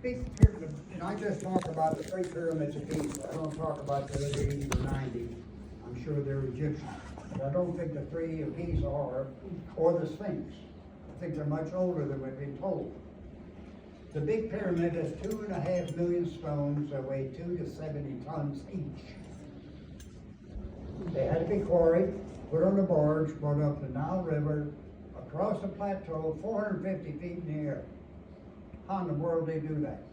big pyramid, and I just talk about the 3 pyramids of Giza. I don't talk about the other 80 or 90. I'm sure they're Egyptian. But I don't think the 3 of Giza are, or the Sphinx. I think they're much older than we've been told. The big pyramid has 2.5 million stones that weigh 2 to 70 tons each. They had to be quarried, put on a barge, brought up the Nile River, across the plateau, 450 feet in the air. How in the world they do that?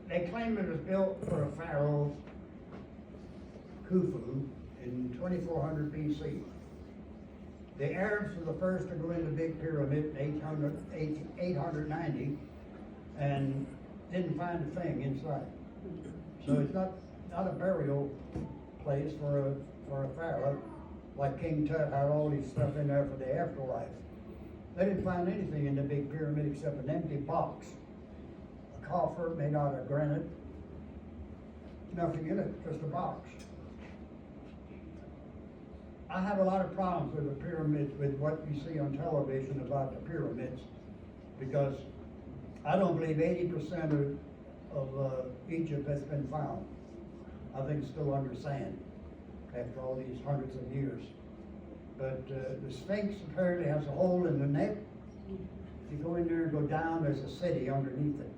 They claim it was built for a pharaoh, Khufu, in 2400 BC. The Arabs were the first to go in the Big Pyramid in 890 and didn't find a thing inside. So it's not a burial place for a pharaoh like King Tut had all these stuff in there for the afterlife. They didn't find anything in the Big Pyramid except an empty box, a coffer made out of granite, nothing in it, just a box. I have a lot of problems with the pyramids, with what you see on television about the pyramids, because I don't believe 80% of Egypt has been found. I think it's still under sand after all these hundreds of years. But the Sphinx apparently has a hole in the neck. If you go in there and go down, there's a city underneath it.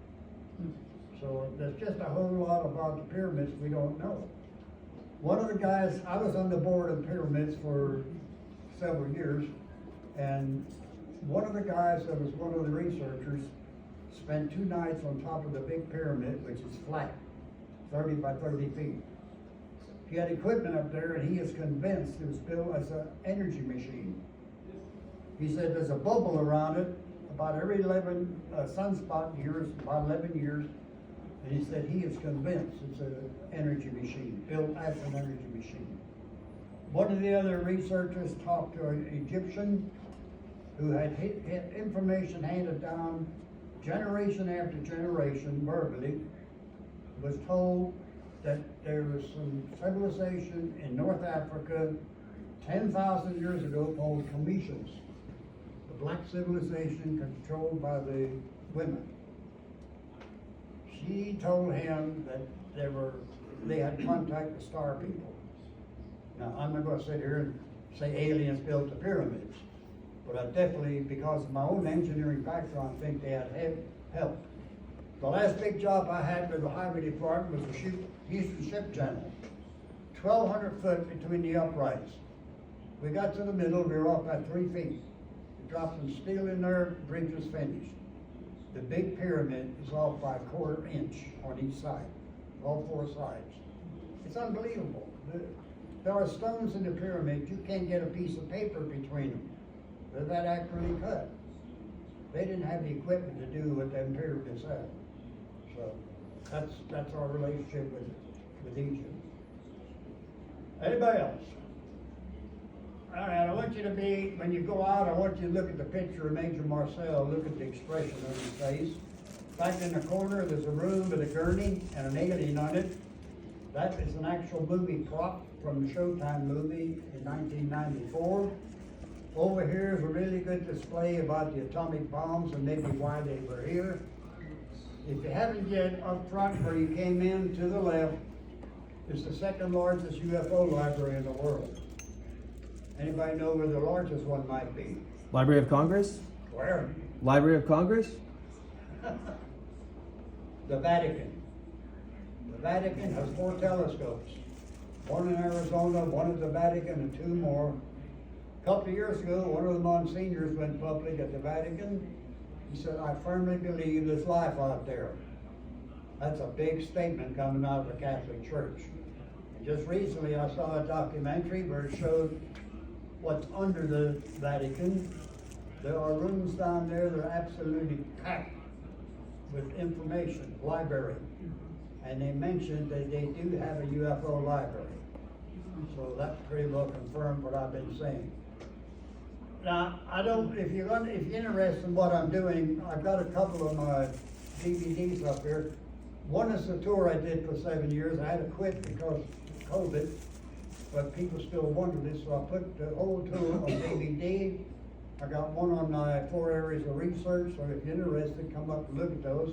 So there's just a whole lot about the pyramids we don't know. One of the guys, I was on the board of pyramids for several years, and one of the guys that was one of the researchers spent 2 nights on top of the big pyramid, which is flat, 30 by 30 feet. He had equipment up there, and he is convinced it was built as an energy machine. He said there's a bubble around it, about every 11 sunspot years, about 11 years, and he said he is convinced it's an energy machine, built as an energy machine. One of the other researchers talked to an Egyptian who had information handed down generation after generation verbally, was told that there was some civilization in North Africa 10,000 years ago called Cometians, the black civilization controlled by the women. She told him that they had contact with star people. Now, I'm not going to sit here and say aliens built the pyramids, but I definitely, because of my own engineering background, think they had help. The last big job I had with the highway department was the Houston Ship Channel, 1,200 foot between the uprights. We got to the middle, we were off at 3 feet. We dropped some steel in there, bridge was finished. The big pyramid is off by 1/4 inch on each side, all 4 sides. It's unbelievable. There are stones in the pyramid, you can't get a piece of paper between them. They're that accurately cut. They didn't have the equipment to do what them pyramids had. So that's our relationship with Egypt. Anybody else? All right, I want you to be, when you go out, I want you to look at the picture of Major Marcel, look at the expression on his face. Back in the corner, there's a room with a gurney and an alien on it. That is an actual movie prop from the Showtime movie in 1994. Over here is a really good display about the atomic bombs and maybe why they were here. If you haven't yet, up front where you came in to the left, is the 2nd largest UFO library in the world. Anybody know where the largest one might be? Library of Congress? Where? Library of Congress? The Vatican. The Vatican has 4 telescopes. One in Arizona, one at the Vatican, and 2 more. A couple of years ago, one of the Monsignors went public at the Vatican. He said, I firmly believe there's life out there. That's a big statement coming out of the Catholic Church. And just recently I saw a documentary where it showed what's under the Vatican. There are rooms down there that are absolutely packed with information, library. And they mentioned that they do have a UFO library. So that pretty well confirmed what I've been saying. Now, if you're interested in what I'm doing, I've got a couple of my DVDs up here. One is the tour I did for 7 years. I had to quit because of COVID, but people still wanted it, so I put the whole tour on DVD. I got one on my 4 areas of research, so if you're interested, come up and look at those.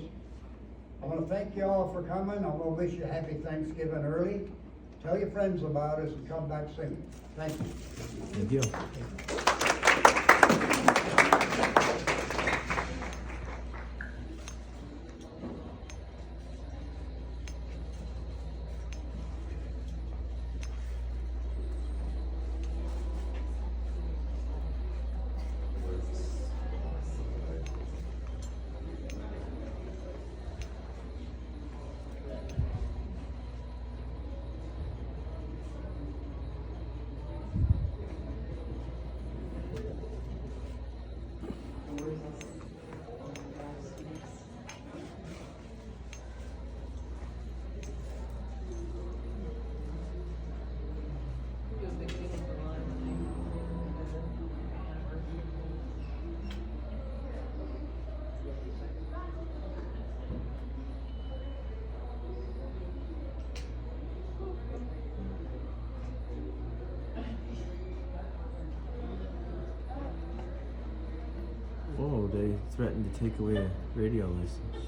I want to thank you all for coming. I want to wish you a happy Thanksgiving early. Tell your friends about us and come back soon. Thank you. Thank you. Oh, they threatened to take away radio license.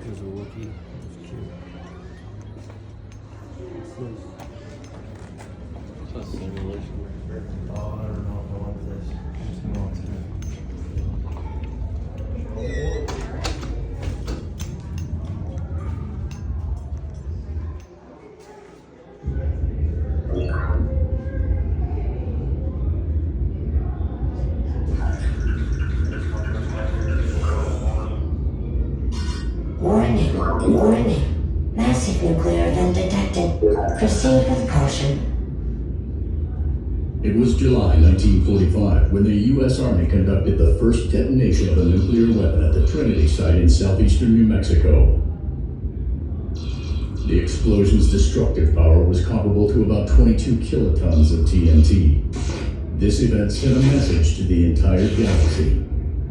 pictures of Wookiee. It's cute. What's this? It's a simulation right there. Oh, I don't know if I want this. Just no, it's good. Warning, warning. Massive nuclear event detected. Proceed with caution. It was July 1945 when the U.S. Army conducted the first detonation of a nuclear weapon at the Trinity site in southeastern New Mexico. The explosion's destructive power was comparable to about 22 kilotons of TNT. This event sent a message to the entire galaxy.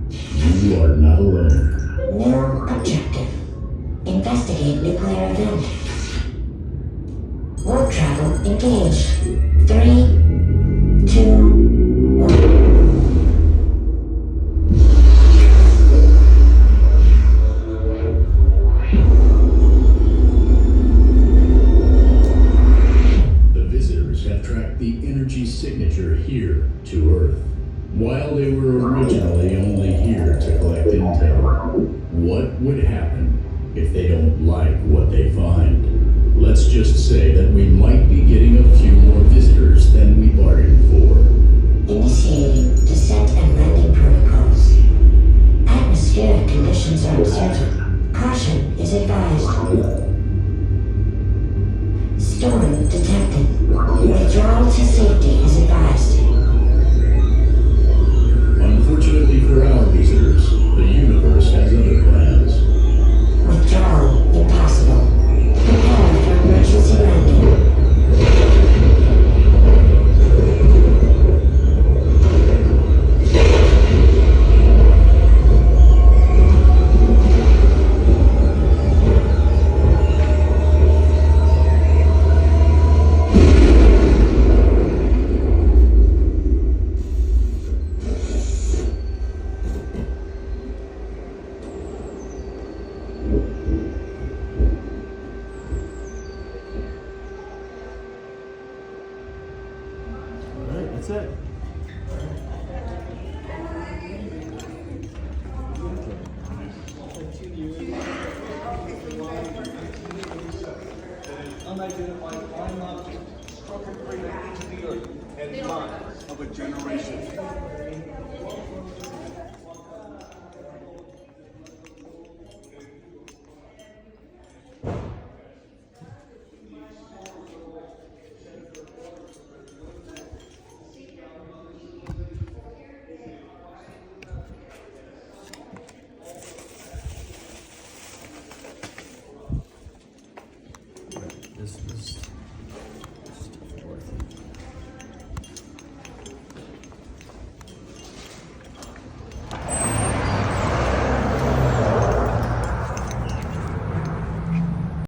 You are not alone. New objective. Investigate nuclear event. Warp travel engaged. 3, 2, 1. The visitors have tracked the energy signature here to Earth. While they were originally only here to collect intel, what would happen if they don't like what they find? Let's just say that we